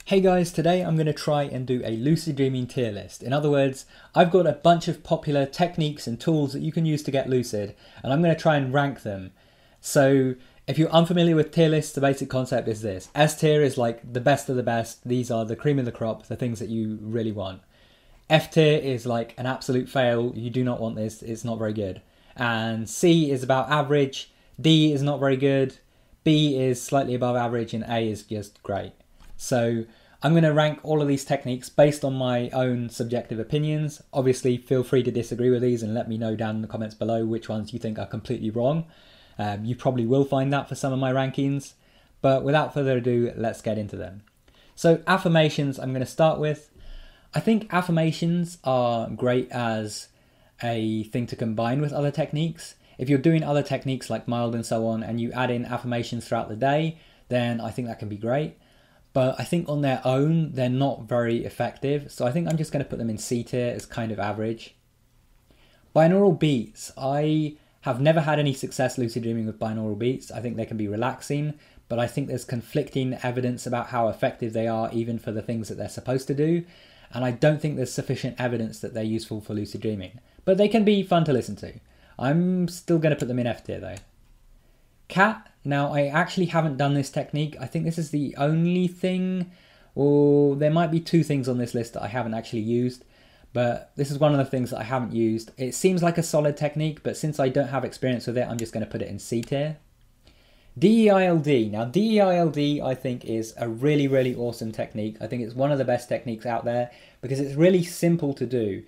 Hey guys, today I'm going to try and do a lucid dreaming tier list. In other words, I've got a bunch of popular techniques and tools that you can use to get lucid, and I'm going to try and rank them. So if you're unfamiliar with tier lists, the basic concept is this. S tier is like the best of the best. These are the cream of the crop, the things that you really want. F tier is like an absolute fail. You do not want this. It's not very good. And C is about average. D is not very good. B is slightly above average, and A is just great. So I'm going to rank all of these techniques based on my own subjective opinions. Obviously, feel free to disagree with these and let me know down in the comments below which ones you think are completely wrong. You probably will find that for some of my rankings. But without further ado, let's get into them. So affirmations I'm going to start with. I think affirmations are great as a thing to combine with other techniques. If you're doing other techniques like mild and so on, and you add in affirmations throughout the day, then I think that can be great. But I think on their own, they're not very effective. So I think I'm just going to put them in C tier as kind of average. Binaural beats. I have never had any success lucid dreaming with binaural beats. I think they can be relaxing, but I think there's conflicting evidence about how effective they are even for the things that they're supposed to do. And I don't think there's sufficient evidence that they're useful for lucid dreaming. But they can be fun to listen to. I'm still going to put them in F tier though. Cat. Now, I actually haven't done this technique. I think this is the only thing, or there might be two things on this list that I haven't actually used, but this is one of the things that I haven't used. It seems like a solid technique, but since I don't have experience with it, I'm just going to put it in C tier. DEILD. Now, DEILD I think is a really, really awesome technique. I think it's one of the best techniques out there because it's really simple to do.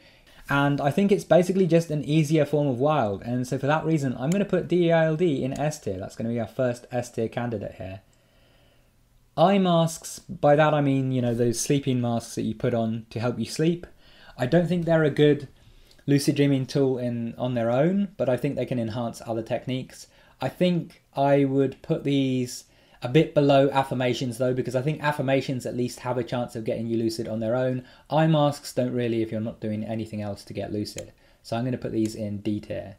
And I think it's basically just an easier form of wild. And so for that reason, I'm going to put DEILD in S tier. That's going to be our first S tier candidate here. Eye masks, by that I mean, you know, those sleeping masks that you put on to help you sleep. I don't think they're a good lucid dreaming tool on their own, but I think they can enhance other techniques. I think I would put these a bit below affirmations though, because I think affirmations at least have a chance of getting you lucid on their own. Eye masks don't really if you're not doing anything else to get lucid. So I'm going to put these in D tier.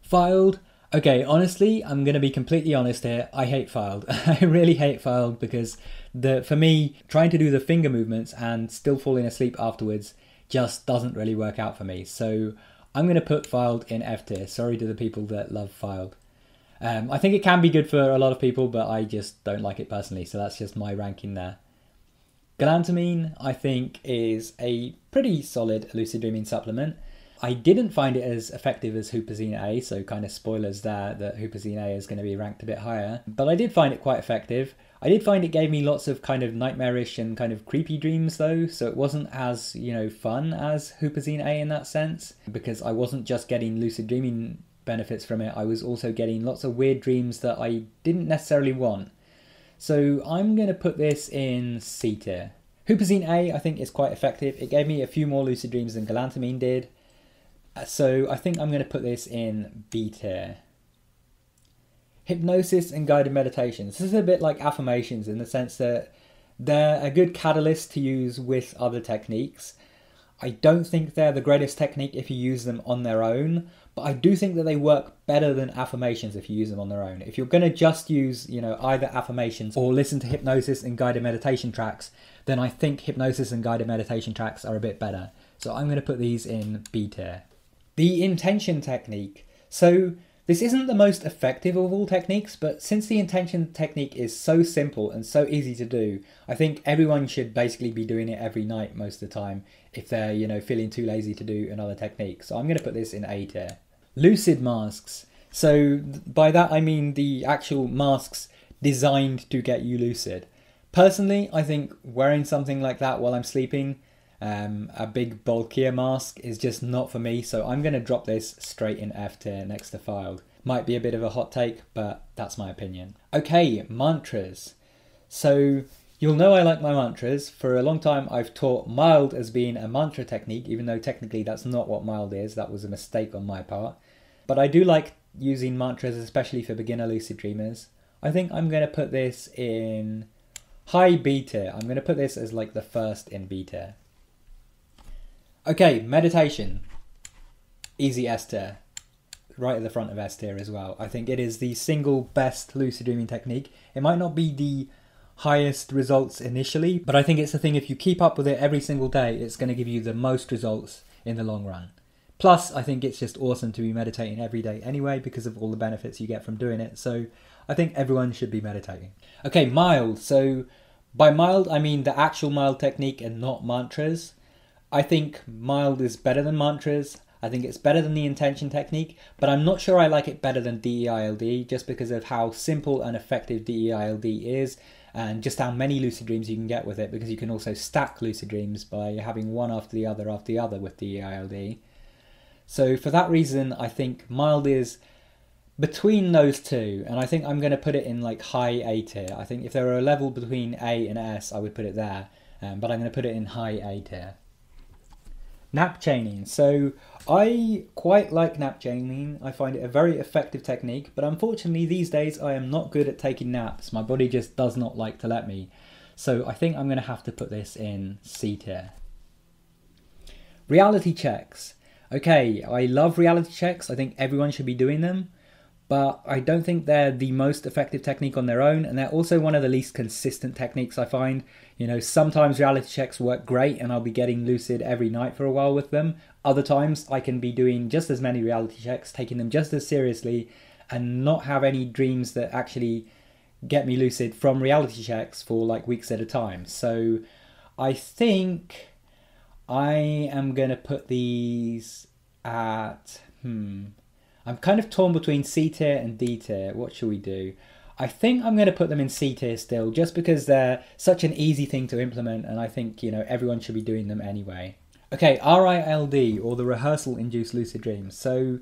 Filed. Okay, honestly, I'm going to be completely honest here. I hate filed. I really hate filed because for me, trying to do the finger movements and still falling asleep afterwards just doesn't really work out for me. So I'm going to put filed in F tier. Sorry to the people that love filed. I think it can be good for a lot of people, but I just don't like it personally, so that's just my ranking there. Galantamine, I think, is a pretty solid lucid dreaming supplement. I didn't find it as effective as Huperzine A, so kind of spoilers there that Huperzine A is going to be ranked a bit higher, but I did find it quite effective. I did find it gave me lots of kind of nightmarish and kind of creepy dreams though, so it wasn't as, fun as Huperzine A in that sense, because I wasn't just getting lucid dreaming benefits from it, I was also getting lots of weird dreams that I didn't necessarily want. So I'm going to put this in C tier. Huperzine A I think is quite effective. It gave me a few more lucid dreams than galantamine did. So I think I'm going to put this in B tier. Hypnosis and guided meditations. This is a bit like affirmations in the sense that they're a good catalyst to use with other techniques. I don't think they're the greatest technique if you use them on their own, but I do think that they work better than affirmations if you use them on their own. If you're going to just use, either affirmations or listen to hypnosis and guided meditation tracks, then I think hypnosis and guided meditation tracks are a bit better. So I'm going to put these in B tier. The intention technique. So this isn't the most effective of all techniques, but since the intention technique is so simple and so easy to do, I think everyone should basically be doing it every night most of the time if they're, feeling too lazy to do another technique. So I'm going to put this in A tier. Lucid masks. So by that I mean the actual masks designed to get you lucid. Personally, I think wearing something like that while I'm sleeping, a big bulkier mask, is just not for me. So I'm going to drop this straight in F tier next to filed. Might be a bit of a hot take, but that's my opinion. Okay, mantras. So you'll know I like my mantras. For a long time I've taught mild as being a mantra technique, even though technically that's not what mild is. That was a mistake on my part. But I do like using mantras, especially for beginner lucid dreamers. I think I'm going to put this in high B tier. I'm going to put this as like the first in B tier. Okay, meditation. Easy S tier. Right at the front of S tier as well. I think it is the single best lucid dreaming technique. It might not be the highest results initially, but I think it's the thing, if you keep up with it every single day, it's going to give you the most results in the long run. Plus, I think it's just awesome to be meditating every day anyway because of all the benefits you get from doing it. So I think everyone should be meditating. Okay, mild. So by mild, I mean the actual mild technique and not mantras. I think mild is better than mantras. I think it's better than the intention technique, but I'm not sure I like it better than DEILD just because of how simple and effective DEILD is and just how many lucid dreams you can get with it, because you can also stack lucid dreams by having one after the other with DEILD. So for that reason, I think mild is between those two, and I think I'm going to put it in like high A tier. I think if there were a level between A and S, I would put it there, but I'm going to put it in high A tier. Nap chaining. So I quite like nap chaining. I find it a very effective technique, but unfortunately these days I am not good at taking naps. My body just does not like to let me. So I think I'm going to have to put this in C tier. Reality checks. Okay, I love reality checks. I think everyone should be doing them, but I don't think they're the most effective technique on their own, and they're also one of the least consistent techniques I find. You know, sometimes reality checks work great and I'll be getting lucid every night for a while with them. Other times I can be doing just as many reality checks, taking them just as seriously, and not have any dreams that actually get me lucid from reality checks for like weeks at a time. So I think I am going to put these at, I'm kind of torn between C tier and D tier. What should we do? I think I'm going to put them in C tier still, just because they're such an easy thing to implement, and I think, you know, everyone should be doing them anyway. Okay, RILD, or the rehearsal-induced lucid dreams. So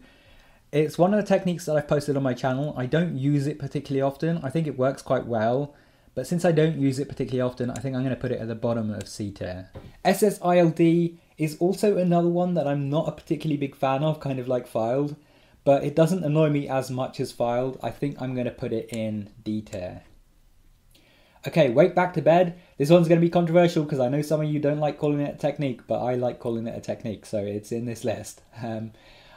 it's one of the techniques that I've posted on my channel. I don't use it particularly often. I think it works quite well. But since I don't use it particularly often, I think I'm going to put it at the bottom of C tier. SSILD is also another one that I'm not a particularly big fan of, kind of like Filed. But it doesn't annoy me as much as Filed. I think I'm going to put it in D tier. Okay, Wake Back to Bed. This one's going to be controversial because I know some of you don't like calling it a technique, but I like calling it a technique, so it's in this list.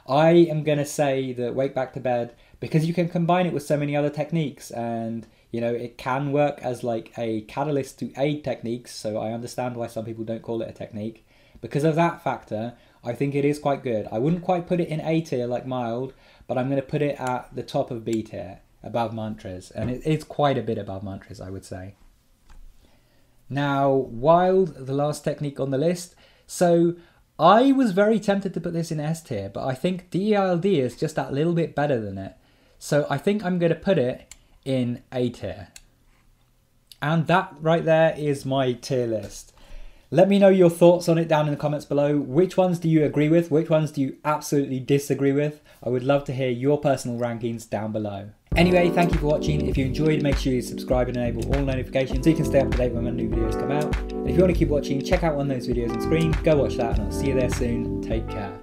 I am going to say that Wake Back to Bed, because you can combine it with so many other techniques, and you know, it can work as like a catalyst to aid techniques, so I understand why some people don't call it a technique. Because of that factor, I think it is quite good. I wouldn't quite put it in A tier like mild, but I'm going to put it at the top of B tier, above mantras. And it's quite a bit above mantras, I would say. Now, Wild, the last technique on the list. So I was very tempted to put this in S tier, but I think DEILD is just that little bit better than it. So I think I'm going to put it in A tier. And that right there is my tier list. Let me know your thoughts on it down in the comments below. Which ones do you agree with? Which ones do you absolutely disagree with? I would love to hear your personal rankings down below. Anyway, thank you for watching. If you enjoyed, make sure you subscribe and enable all notifications so you can stay up to date when my new videos come out. And if you want to keep watching, check out one of those videos on screen. Go watch that, and I'll see you there soon. Take care.